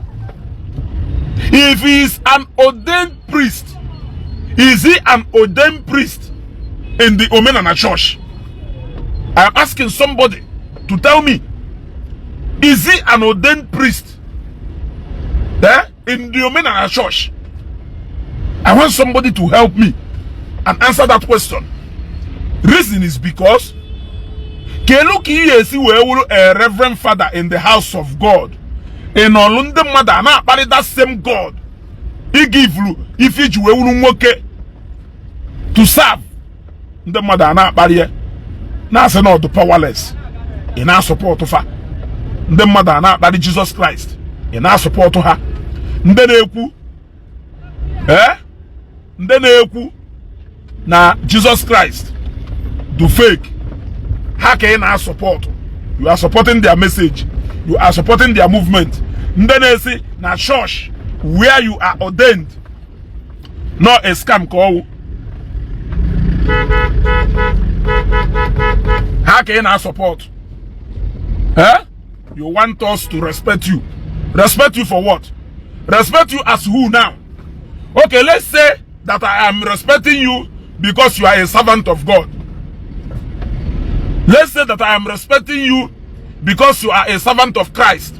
If he is an ordained priest, is he an ordained priest in the Omenala church? I am asking somebody to tell me, is he an ordained priest in the Omenala church? I want somebody to help me and answer that question. Reason is because Keluki is a reverend father in the house of God. In Olunde mother, na marry that same God. He give you if you work to serve the mother na marry. Na say no the powerless. In our support of her. The mother na marry Jesus Christ. In our support of her. Ndene ekwu na Jesus Christ do fake. How can I support? You are supporting their message. You are supporting their movement. Ndene say na church where you are ordained, not a scam call. How can I support? You want us to respect you. Respect you for what? Respect you as who now? Okay, let's say that I am respecting you because you are a servant of God. Let's say that I am respecting you because you are a servant of Christ.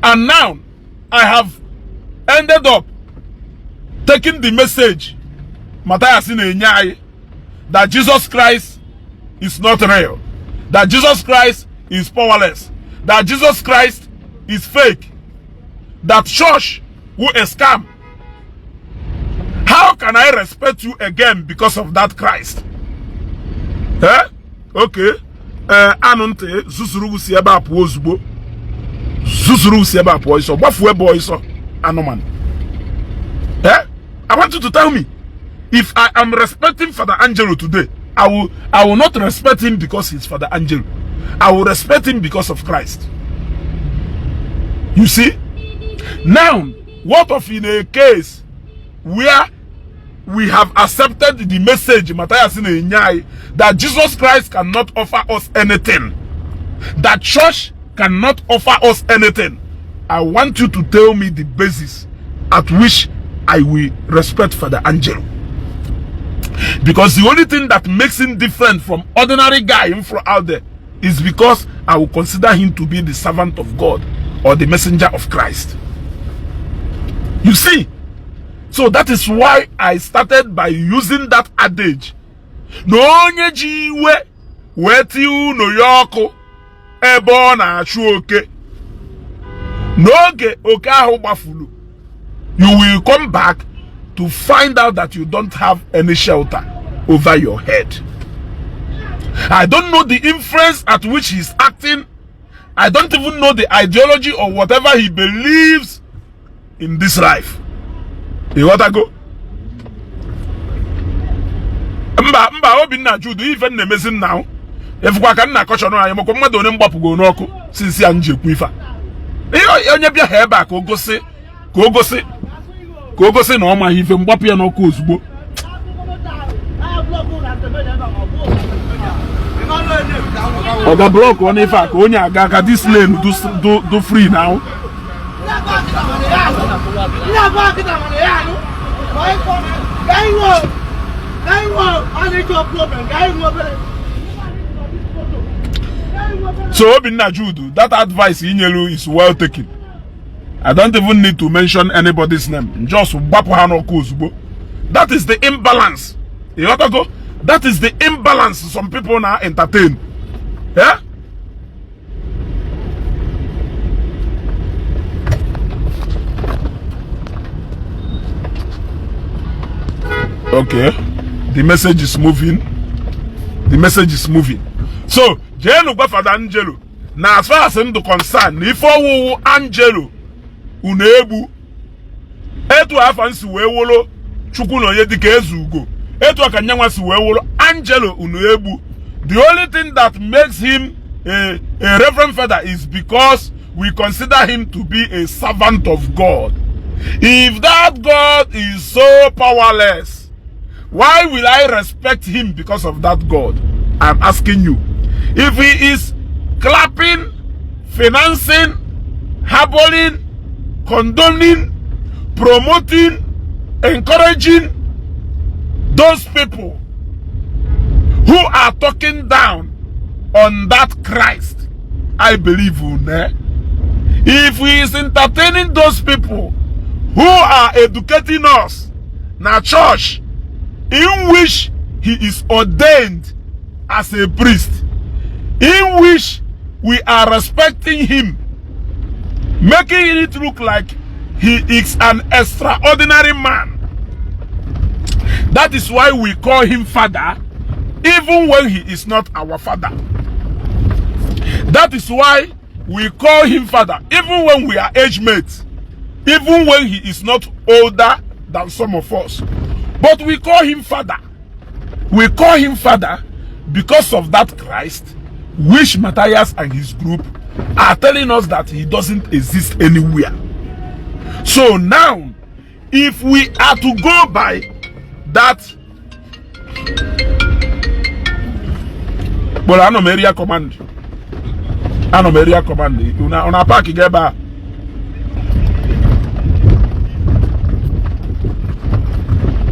And now, I have ended up taking the message, Mathias that Jesus Christ is not real. That Jesus Christ is powerless. That Jesus Christ is fake. That church who is scam. How can I respect you again because of that Christ? Okay. Anunte susuru si eba apu ozugbo. Susuru si eba apu iso. Gbafu ebo iso. Anoman. I want you to tell me, if I am respecting Father Angelo today, I will not respect him because he's Father Angelo. I will respect him because of Christ. You see? Now, what of in a case where we have accepted the message, Mathias that Jesus Christ cannot offer us anything, that church cannot offer us anything? I want you to tell me the basis at which I will respect Father Angelo. Because the only thing that makes him different from ordinary guy out there is because I will consider him to be the servant of God or the messenger of Christ. You see? So that is why I started by using that adage. No onye jiwe weti no yoko ebo na achu oke. Noge oke ahu gbafulu. You will come back to find out that you don't have any shelter over your head. I don't know the influence at which he's acting. I don't even know the ideology or whatever he believes in this life. You want to go? Mba obi na judo even na emezi now. Efukwa ka nna kocho no ayi moko mmadu one mgbapugo n'oku since ya nje kwu ifa. Onye bia ha ebe a ka ogosi na o ma ife mgbapu ya n'oku ozugbo. Oga block on ife a ka onye aga ka this lane do free now. So Obinna Judu, that advice in yellow is well taken. I don't even need to mention anybody's name. Just Bapuhano Kuzbo. That is the imbalance. You have to go. That is the imbalance some people now entertain. Yeah? Okay. The message is moving. The message is moving. So, Jenu Father Angelo. Now, as far as I'm concerned, if I Angelo Unebu, etu afansi wewolo chukuno yedike Ezugo, etu akanyanwasi wewolo Angelo Unebu. The only thing that makes him a reverend father is because we consider him to be a servant of God. If that God is so powerless, why will I respect him because of that God? I'm asking you. If he is clapping, financing, harboring, condoning, promoting, encouraging those people who are talking down on that Christ, I believe, if he is entertaining those people who are educating us na church in which he is ordained as a priest, in which we are respecting him, making it look like he is an extraordinary man. That is why we call him father, even when he is not our father. That is why we call him father, even when we are age mates, even when he is not older than some of us. But we call him father. We call him father because of that Christ, which Mathias and his group are telling us that he doesn't exist anywhere. So now, if we are to go by that, well, I know area command. I know area command. On a park together.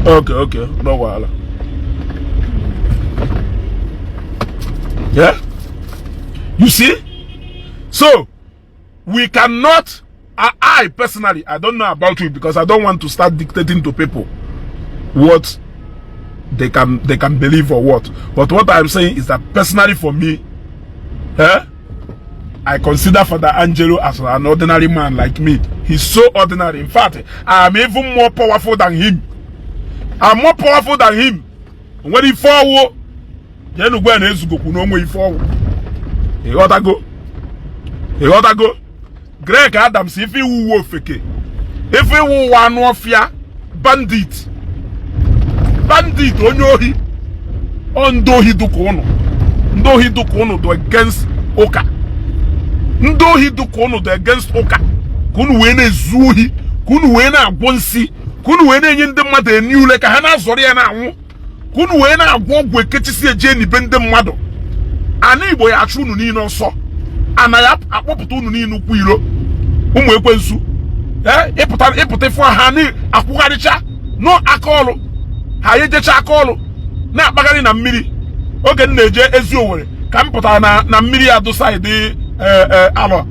Okay, no worry. Yeah, you see, so we cannot. I personally, I don't know about you because I don't want to start dictating to people what they can believe or what. But what I'm saying is that personally for me, I consider Father Angelo as an ordinary man like me. He's so ordinary. In fact, I'm even more powerful than him. I'm more powerful than him. When he fall, you know when Ezeaku no more he fall. He gotta go. He gotta go. Greg Adams, if he will fake, if he will one warfare, bandit onyohi, ondo hidukono do against Oka. Ndo hidukono do against Oka. Kunu wene zuhi, kunu wene agwonsi, kunu wene nyinde mmadu eniule ka hana zori ya na anwu. Kunu wene agwogwe ketisi ejeni bende mmadu. Ani Igbo ya achunu ni nonso. Ana ya akpọpụta unu niile ukwu iro ụmụ ekwensu ịpụta fụ ha ni akwụgharịcha no akọọlụ ha yejecha akọọlụ na-akpagharị na mmiri oge m na-eje ezi Owerri ka m pụtara na mmiri adụ saịdị alọ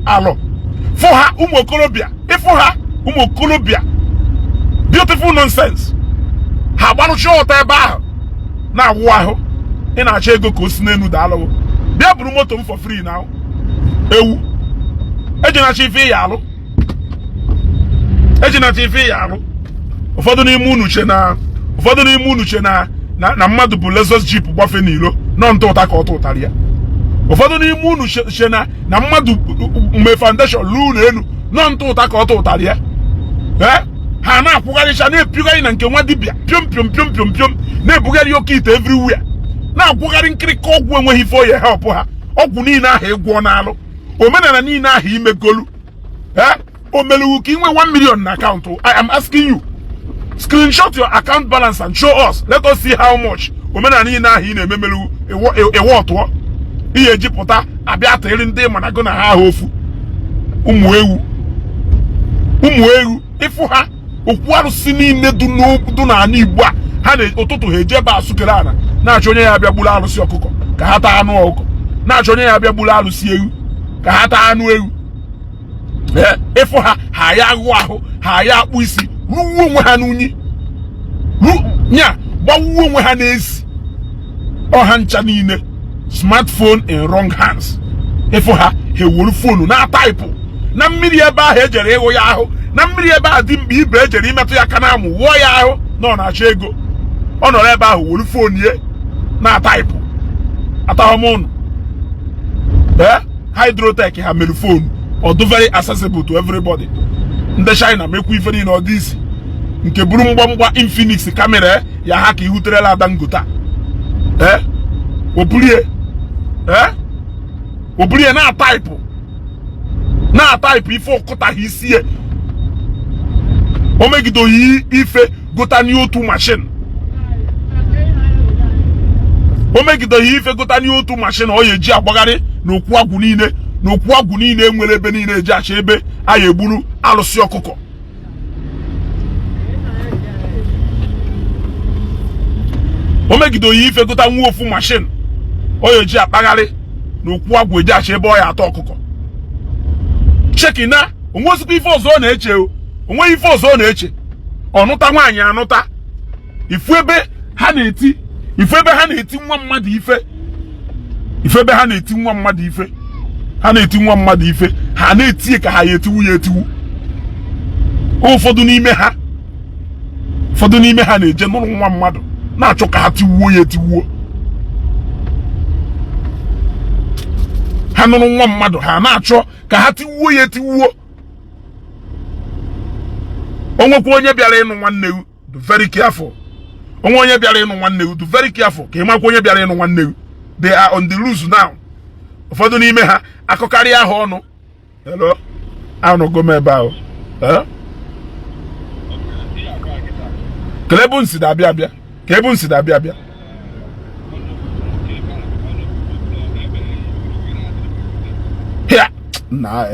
fụ ha ụmụ okorobịa ịfụ ha ụmụ okorobịa beautiful nonsense ha gbarụcha ọta ebe ahụ na-awụ ahụ ị na-achọ ego ka o si n'elu daalụ bịa buru moto m for free now. Ewu ejina chifi ya alụ ụfọdụ n'ime unu che na mmadụ bụ Lexus Jeep gbafe n'ilo nọ ntụ ụta ka ọ tụtarị ya. Ụfọdụ n'ime unu che na mmadụ mgbe foundation lụọ n'elu nọ ntụ ụta ka ọ tụtarị ya. Ha na-akwụgharịcha na-epigharị na nke nwa dibịa piom na-ebugharị oke ite everywhere na-akwụgharị nkirika ọgwụ enweghị ife oye help ha. Ọgwụ niile ahụ ịgwọ n'alụ omenala niile ahụ imegolu omelewu ka inwe 1 million na akaụntụ. I am asking you, screenshot your account balance and show us. Let us see how much omenala niile ahụ ị na-ememelewu ewe ọtụọ ihe ejipụta abịa atịrị ndị mana go na ha ahụ ofu ụmụ ewu ịfụ ha okwu arụsị niile du na ana Igbo a ha na ụtụtụ ha ejebe asụkere ana na-achọ onye ya abịa gburu arụsị ọkụkọ ka ha taa anụ ọkụkọ, na-achọ onye ya abịa gburu arụsị ewu ka ha taa anụ ewu. Ịfụ ha ya agụ ahụ ha ya akpụ isi ruo onwe ha n'unyi nya gbawuo onwe ha n'ezi ọha ncha niile smartphone in wrong hands. Ịfụ ha ewuru fonu na taịpụ na mmiri ebe ahụ ejere ịhụ ya ahụ, na mmiri ebe ahụ dị mgbe ibe ejere imetụ ya aka na-amụ wụọ ya ahụ na ọ na-achọ ego ọ nọrọ ebe ahụ wuru fonu ye na taịpụ atahụmụnụ hydrotech ha mere phone or do very accessible to everybody. Ndị China mekwu ife niile ọ dị isi nke buru mgbamgba Infinix camera ya ha ka ihuterela Dangote obulie na type ife ọkụtaghị isi ya o megidoghị ife gota ni otu machine ọ ya-eji agbagharị n'okwu agwụ niile enwere ebe niile eji acha ebe a ya egburu alụsị ọkụkọ. O megidoghị ife gota nwa ofu machine ọ ya-eji akpagharị n'okwu agwụ eji acha ebe ọ ya atọ ọkụkọ. Chekina onwezikwa ife ọzọ ọ na-eche onweghị ife ọzọ ọ na-eche ọnụta nwaanyị anụta ifu ebe ha na-eti nwa mmadụ ife ha na-eti nwa mmadụ ife ha na-etinye ka ha ya etiwu ụfọdụ n'ime ha na-eje n'ụlọ nwa mmadụ na-achọ ka ha tiwuo ya etiwuo. Ha nụrụ nwa mmadụ ha na-achọ ka ha tiwuo ya etiwuo. Onwekwa onye bịara ịnụ nwanne gị, do very careful. Onwe onye bịara ịnụ nwanne gị, do very careful ka ị makwa onye bịara ịnụ nwanne gị. They are on the loose now. Ụfọdụ n'ime ha akọkarị ahụ ọnụ. Hello, anọgo m ebe ahụ. Kelebu nsi da-abịa abịa. Hia na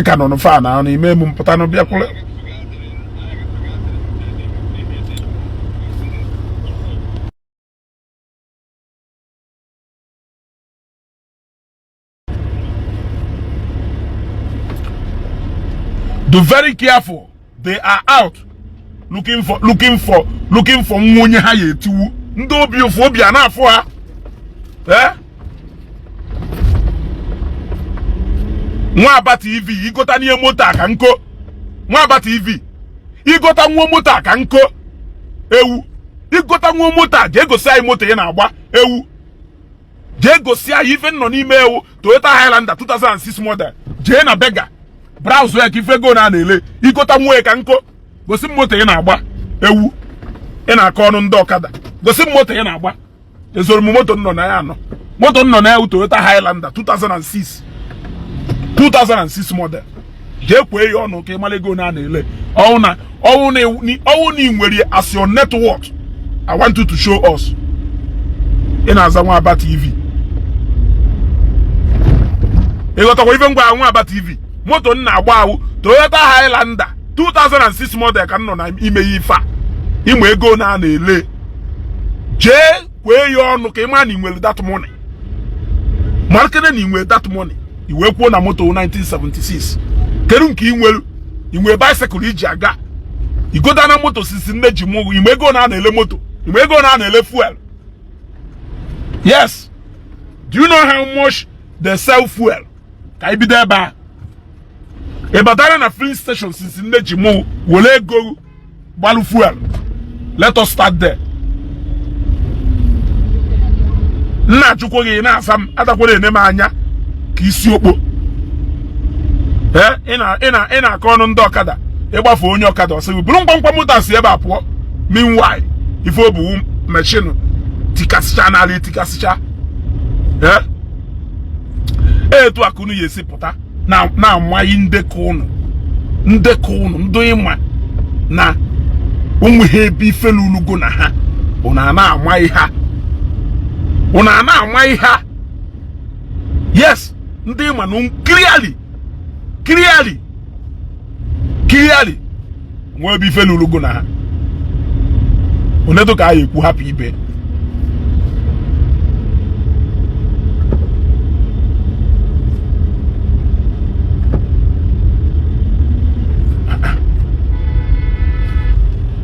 ka nọ n'fa na ime emu mpụta n'ọbịa kwụrụ. Do very careful. They are out looking for nwunye ha ya etiwu. Ndị obi ofu obi a na-afụ ha. Nwaba TV igota n'ihe moto aka nko. Nwaba TV igota nwa moto aka nko. Ewu igota nwa moto a ga-egosi anyị moto ya na-agba. Ewu ga-egosi anyị ife nọ n'ime ewu Toyota Highlander 2006 model. Jee na Bega browse ya ka ife go na-ele igota nwa ka nko. Gosi m moto ya na-agba. Ewu ị na-akọ ọnụ ndị ọkada. Gosi m moto ya na-agba. Ezoro m moto nọ na ya anọ. Moto nọ na ya Toyota Highlander 2006 model. Jee kwee ya ọnụ ka ịmala ego na-ele. Ọwụ na ị nwere as your network. I want you to show us. Ị na-aza Nwaba TV. Ịghọtakwa ife ngwa Nwaba TV. Moto nna agba ahụ Toyota Highlander 2006 model ka nọ na ime ya ife a. Ịnwe ego na-ele. Jee kwee ya ọnụ ka ịma na ị nwere that money. Markene na ị nwere that money. Iwe kwuo na moto 1976. Kedu nke ị nwere bicycle iji aga. Igoda na moto sisi nne ji mụ ime ego na-ele moto. Ime ego na-ele fuel. Yes. Do you know how much they sell fuel? Ka ibido ebe a. Ịbatara na filling station sisi nne ji mụ were ego gbalu fuel. Let us start there. Nna chukwu gị na-asa m atakwere ene m anya ka isi okpo. Ị na-akọ ọnụ ndị ọkada ịgbafe onye ọkada ọsị bụrụ ngwangwa moto si ebe a pụọ. Meanwhile ife obu machine tikasịcha n'ala etikasịcha. Etu akụnụ ya esi pụta na-amaghị ndekọ ụnụ ndị ịma na ụmụ ha ebe ife lulugo na ha ụnụ a na-amaghị ha. Yes, ndị ịma na clearly nwe ebe ife lulugo na ha. Onedo ka a ekwu hapụ ibe.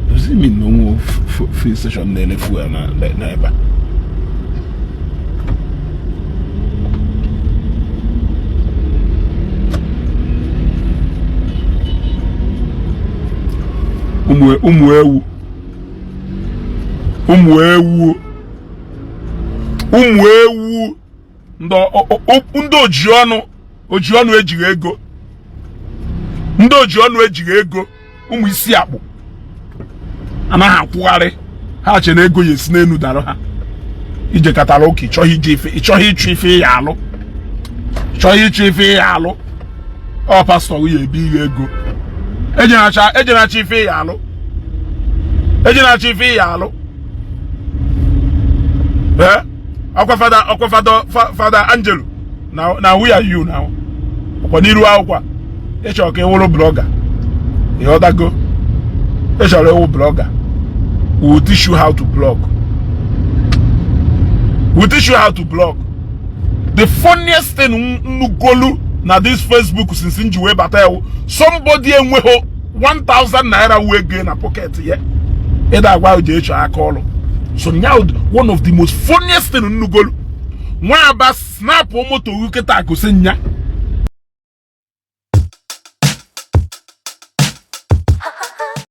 Does it mean no more fuel station na fuel na ebe? Ụmụ ewu ndị oji ọnụ ejighị ego, ndị oji ọnụ ejighị ego, ụmụ isi akpụ anaghị akwụgharị ha che na ego ya esi n'elu dara ha ije katara ụka ịchọghị ịchụ ife ya alụ, chọghị ịchụ ife ya alụ, ọ pastọ ya ebi ihe ego ejenacha ife ya alụ, ejenacha ife ya alụ. Fada Angelo na who are you now? Ọkwa n'iru akwụkwọ ịchọrọ ka ịwụrụ blọga ịghọtago, ịchọrọ ịwụ blọga, we will teach you how to blog. We'll teach you how to blog. The funniest thing nugolu na this Facebook since nji we bata somebody enweho 1,000 naira we gain na pocket ye. Eda agwa uje echo akolo. So now one of the most funniest thing nugolu. Nwa aba snap moto uketa go senya.